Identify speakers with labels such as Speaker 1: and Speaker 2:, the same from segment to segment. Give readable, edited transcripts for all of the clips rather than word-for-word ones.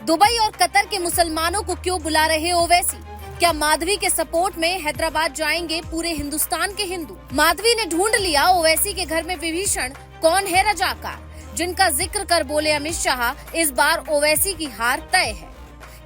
Speaker 1: Dubai और Qatar के मुसलमानों को क्यों बुला रहे ओवैसी? क्या माधवी के सपोर्ट में हैदराबाद जाएंगे पूरे हिंदुस्तान के हिंदू? माधवी ने ढूंढ लिया ओवैसी के घर में विभीषण। कौन है रजाकार जिनका जिक्र कर बोले अमित शाह, इस बार ओवैसी की हार तय है।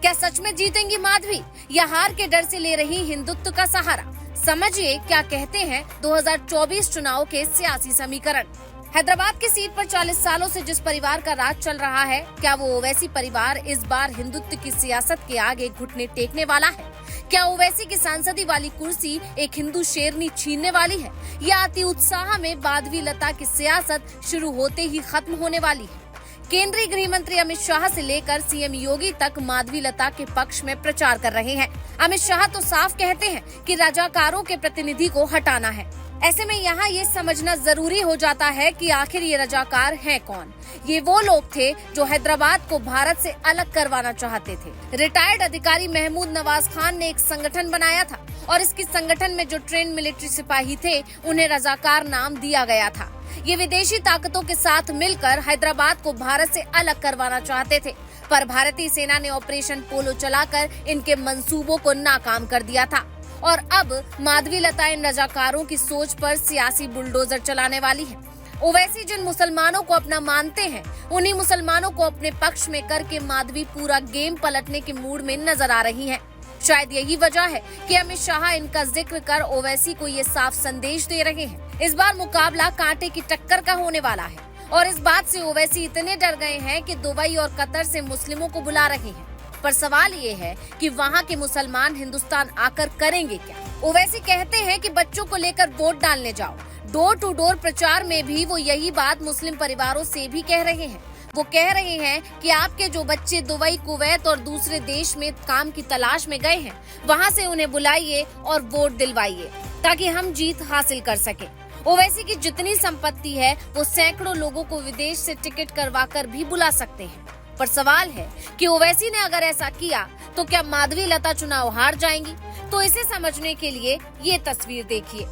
Speaker 1: क्या सच में जीतेंगी माधवी या हार के डर से ले रही हिंदुत्व का सहारा? समझिए क्या कहते हैं 2024 चुनाव के सियासी समीकरण। हैदराबाद की सीट पर 40 सालों से जिस परिवार का राज चल रहा है, क्या वो ओवैसी परिवार इस बार हिंदुत्व की सियासत के आगे घुटने टेकने वाला है? क्या ओवैसी की सांसदी वाली कुर्सी एक हिंदू शेरनी छीनने वाली है या अति उत्साह में माधवी लता की सियासत शुरू होते ही खत्म होने वाली है? केंद्रीय गृह मंत्री अमित शाह से लेकर सीएम योगी तक माधवी लता के पक्ष में प्रचार कर रहे हैं। अमित शाह तो साफ कहते हैं कि रजाकारों के प्रतिनिधि को हटाना है। ऐसे में यहाँ ये समझना जरूरी हो जाता है कि आखिर ये रजाकार हैं कौन। ये वो लोग थे जो हैदराबाद को भारत से अलग करवाना चाहते थे। रिटायर्ड अधिकारी महमूद नवाज खान ने एक संगठन बनाया था और इसकी संगठन में जो ट्रेंड मिलिट्री सिपाही थे, उन्हें रजाकार नाम दिया गया था। ये विदेशी ताकतों के साथ मिलकर हैदराबाद को भारत से अलग करवाना चाहते थे, पर भारतीय सेना ने ऑपरेशन पोलो चलाकर इनके मंसूबों को नाकाम कर दिया था। और अब माधवी लता इन रजाकारों की सोच पर सियासी बुलडोजर चलाने वाली है। ओवैसी जिन मुसलमानों को अपना मानते हैं, उन्हीं मुसलमानों को अपने पक्ष में करके माधवी पूरा गेम पलटने के मूड में नजर आ रही हैं। शायद यही वजह है कि अमित शाह इनका जिक्र कर ओवैसी को ये साफ संदेश दे रहे हैं। इस बार मुकाबला कांटे की टक्कर का होने वाला है और इस बात से ओवैसी इतने डर गए हैं कि दुबई और कतर से मुस्लिमों को बुला रहे हैं। पर सवाल ये है कि वहाँ के मुसलमान हिंदुस्तान आकर करेंगे क्या? ओवैसी कहते हैं कि बच्चों को लेकर वोट डालने जाओ। डोर टू डोर प्रचार में भी वो यही बात मुस्लिम परिवारों से भी कह रहे हैं। वो कह रहे हैं कि आपके जो बच्चे दुबई, कुवैत और दूसरे देश में काम की तलाश में गए हैं, वहाँ से उन्हें बुलाइए और वोट दिलवाइए ताकि हम जीत हासिल कर सके। ओवैसी की जितनी संपत्ति है, वो सैकड़ों लोगों को विदेश से टिकट करवाकर भी बुला सकते हैं। पर सवाल है कि ओवैसी ने अगर ऐसा किया तो क्या माधवी लता चुनाव हार जाएंगी? तो इसे समझने के लिए ये तस्वीर देखिए।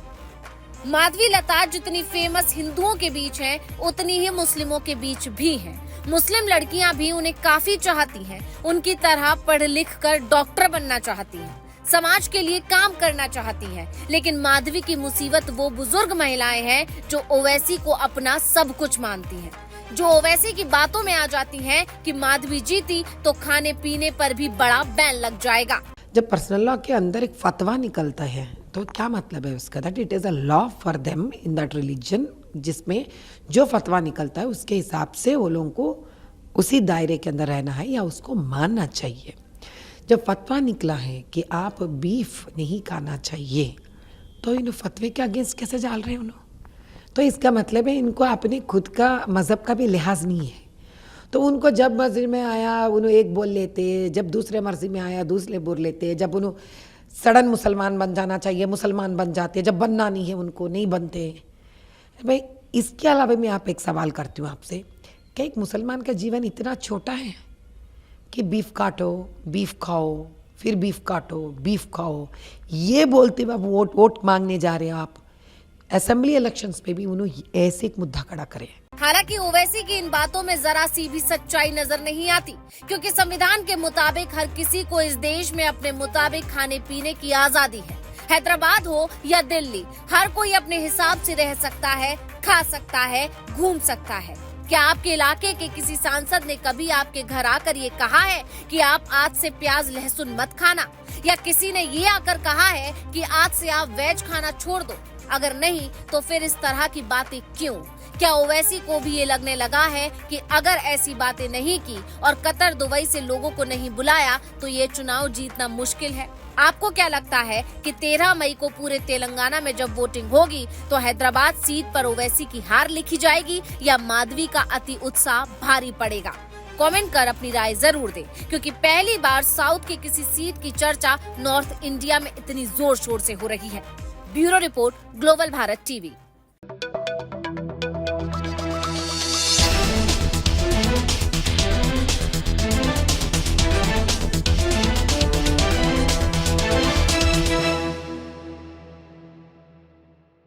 Speaker 1: माधवी लता जितनी फेमस हिंदुओं के बीच हैं, उतनी ही मुस्लिमों के बीच भी हैं। मुस्लिम लड़कियां भी उन्हें काफी चाहती हैं। उनकी तरह पढ़ लिख कर डॉक्टर बनना चाहती हैं, समाज के लिए काम करना चाहती हैं। लेकिन माधवी की मुसीबत वो बुजुर्ग महिलाएं हैं जो ओवैसी को अपना सब कुछ मानती हैं, जो ओवैसी की बातों में आ जाती हैं कि माधवी जीती तो खाने पीने पर भी बड़ा बैन लग जाएगा।
Speaker 2: जब पर्सनल लॉ के अंदर एक फतवा निकलता है तो क्या मतलब है उसका? That it is a law for them in that religion, जिसमें जो फतवा निकलता है उसके हिसाब से वो लोगों को उसी दायरे के अंदर रहना है या उसको मानना चाहिए। जब फतवा निकला है कि आप बीफ नहीं खाना चाहिए, तो इन फतवे के अगेंस्ट कैसे जाल रहे हैं उन्होंने? तो इसका मतलब है इनको अपने खुद का मज़हब का भी लिहाज नहीं है। तो उनको जब मस्जिद में आया उन्होंने एक बोल लेते, जब दूसरे मर्जी में आया दूसरे बोल लेते, जब उन्होंने सडन मुसलमान बन जाना चाहिए मुसलमान बन जाते, जब बनना नहीं है उनको नहीं बनते। भाई इसके अलावा मैं आप एक सवाल करती हूँ आपसे, क्या एक मुसलमान का जीवन इतना छोटा है कि बीफ काटो बीफ खाओ, फिर बीफ काटो बीफ खाओ, ये बोलते हुए आप वोट मांगने जा रहे हो? आप असेंबली इलेक्शंस पे भी उन्होंने ऐसे एक मुद्दा खड़ा करे।
Speaker 1: हालांकि ओवैसी की इन बातों में जरा सी भी सच्चाई नजर नहीं आती, क्योंकि संविधान के मुताबिक हर किसी को इस देश में अपने मुताबिक खाने पीने की आजादी है। हैदराबाद हो या दिल्ली, हर कोई अपने हिसाब से रह सकता है, खा सकता है, घूम सकता है। क्या आपके इलाके के किसी सांसद ने कभी आपके घर आकर ये कहा है कि आप आज से प्याज लहसुन मत खाना, या किसी ने ये आकर कहा है कि आज से आप वेज खाना छोड़ दो? अगर नहीं तो फिर इस तरह की बातें क्यों? क्या ओवैसी को भी ये लगने लगा है कि अगर ऐसी बातें नहीं की और कतर दुबई से लोगों को नहीं बुलाया तो ये चुनाव जीतना मुश्किल है? आपको क्या लगता है कि 13 मई को पूरे तेलंगाना में जब वोटिंग होगी तो हैदराबाद सीट पर ओवैसी की हार लिखी जाएगी या माधवी का अति उत्साह भारी पड़ेगा? कमेंट कर अपनी राय जरूर दें, क्योंकि पहली बार साउथ के किसी सीट की चर्चा नॉर्थ इंडिया में इतनी जोर शोर से हो रही है। Bureau report, global Bharat TV.